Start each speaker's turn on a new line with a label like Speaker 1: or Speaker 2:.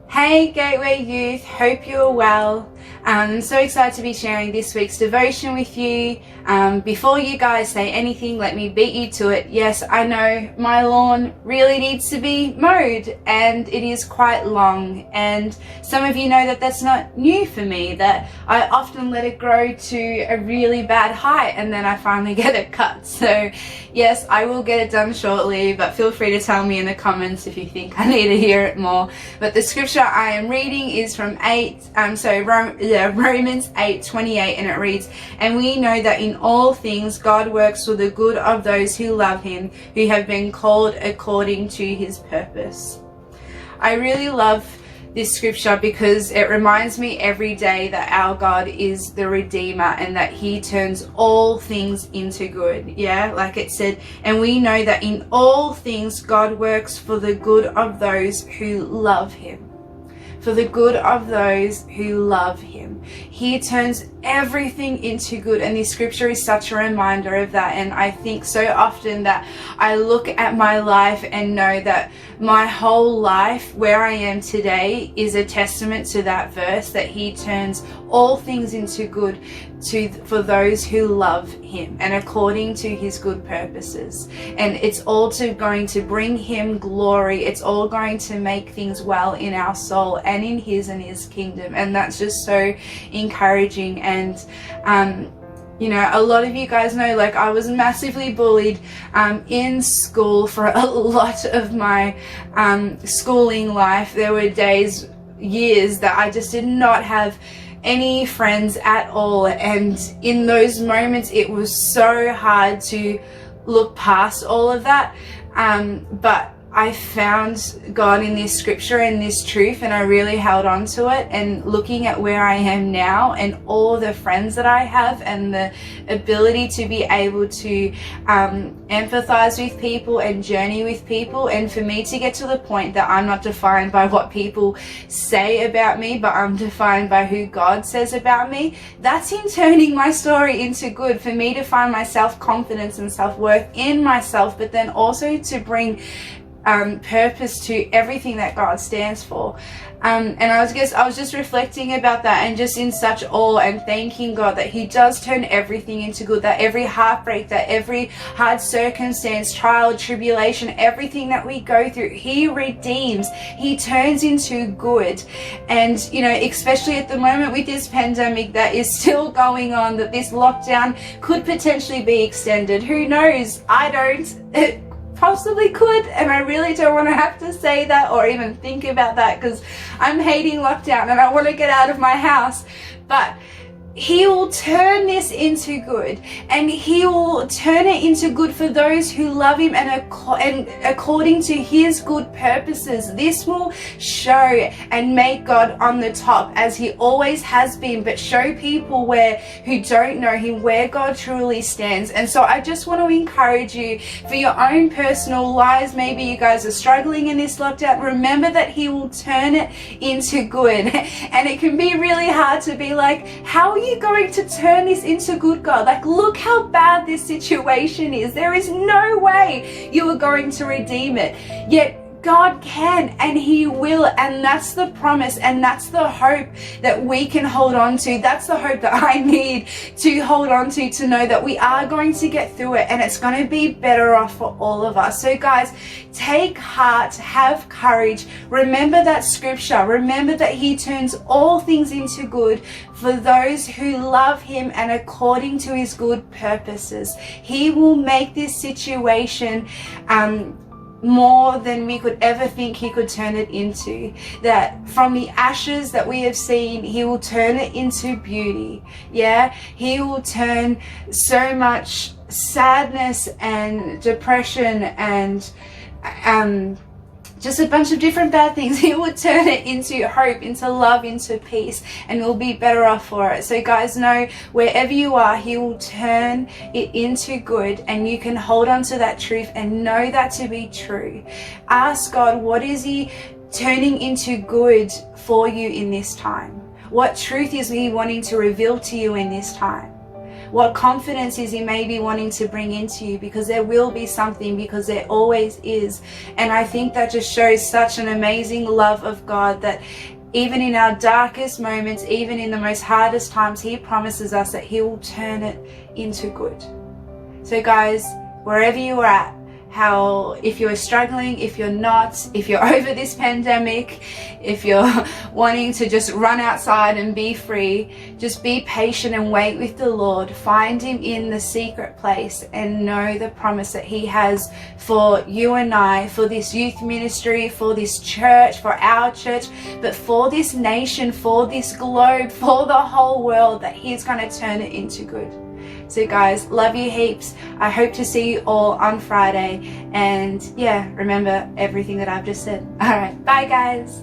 Speaker 1: Hey Gateway Youth, hope you're well. I'm so excited to be sharing this week's devotion with you. Before you guys say anything, let me beat you to it. Yes, I know my lawn really needs to be mowed and it is quite long, and some of you know that that's not new for me, that I often let it grow to a really bad height and then I finally get it cut. So yes, I will get it done shortly, but feel free to tell me in the comments if you think I need to hear it more. But the scripture I am reading is from Romans 8:28, and it reads, "And we know that in all things God works for the good of those who love him, who have been called according to his purpose." I really love this scripture because it reminds me every day that our God is the Redeemer and that he turns all things into good. Yeah, like it said, and we know that in all things God works for the good of those who love him. For the good of those who love him. He turns everything into good, and this scripture is such a reminder of that. And I think so often that I look at my life and know that my whole life where I am today is a testament to that verse, that he turns all things into good for those who love him and according to his good purposes. And it's all going to bring him glory. It's all going to make things well in our soul and in his kingdom. And that's just so encouraging. And you know, a lot of you guys know, like, I was massively bullied in school for a lot of my schooling life. There were years that I just did not have any friends at all, and in those moments it was so hard to look past all of that, but I found God in this scripture and this truth, and I really held on to it. And looking at where I am now and all the friends that I have and the ability to be able to empathize with people and journey with people, and for me to get to the point that I'm not defined by what people say about me, but I'm defined by who God says about me, that's him turning my story into good, for me to find my self-confidence and self-worth in myself, but then also to bring purpose to everything that God stands for. And I was just reflecting about that and just in such awe and thanking God that he does turn everything into good, that every heartbreak, that every hard circumstance, trial, tribulation, everything that we go through, he redeems, he turns into good. And you know, especially at the moment with this pandemic that is still going on, that this lockdown could potentially be extended. Who knows? I don't. Possibly could, and I really don't want to have to say that or even think about that, because I'm hating lockdown and I want to get out of my house. But he will turn this into good, and he will turn it into good for those who love him and according to his good purposes. This will show and make God on the top, as he always has been, but show people who don't know him where God truly stands. And so I just want to encourage you for your own personal lives. Maybe you guys are struggling in this lockdown. Remember that he will turn it into good. And it can be really hard to be like, how are you going to turn this into good, God? Like, look how bad this situation is. There is no way you are going to redeem it. Yet God can, and he will, and that's the promise, and that's the hope that we can hold on to. That's the hope that I need to hold on to know that we are going to get through it, and it's going to be better off for all of us. So guys, take heart, have courage, remember that scripture, remember that he turns all things into good for those who love him and according to his good purposes. He will make this situation more than we could ever think he could turn it into. That from the ashes that we have seen, he will turn it into beauty. Yeah, he will turn so much sadness and depression and just a bunch of different bad things. He will turn it into hope, into love, into peace, and we'll be better off for it. So guys, know wherever you are, he will turn it into good, and you can hold on to that truth and know that to be true. Ask God, what is he turning into good for you in this time? What truth is he wanting to reveal to you in this time? what confidence is he maybe wanting to bring into you, because there will be something, because there always is. And I think that just shows such an amazing love of God, that even in our darkest moments, even in the most hardest times, he promises us that he will turn it into good. So guys, wherever you are at, if you're struggling, if you're not, if you're over this pandemic, if you're wanting to just run outside and be free, just be patient and wait with the Lord. Find him in the secret place and know the promise that he has for you and I, for this youth ministry, for this church, for our church, but for this nation, for this globe, for the whole world, that he's going to turn it into good. So guys, love you heaps. I hope to see you all on Friday. And yeah, remember everything that I've just said. All right, bye guys.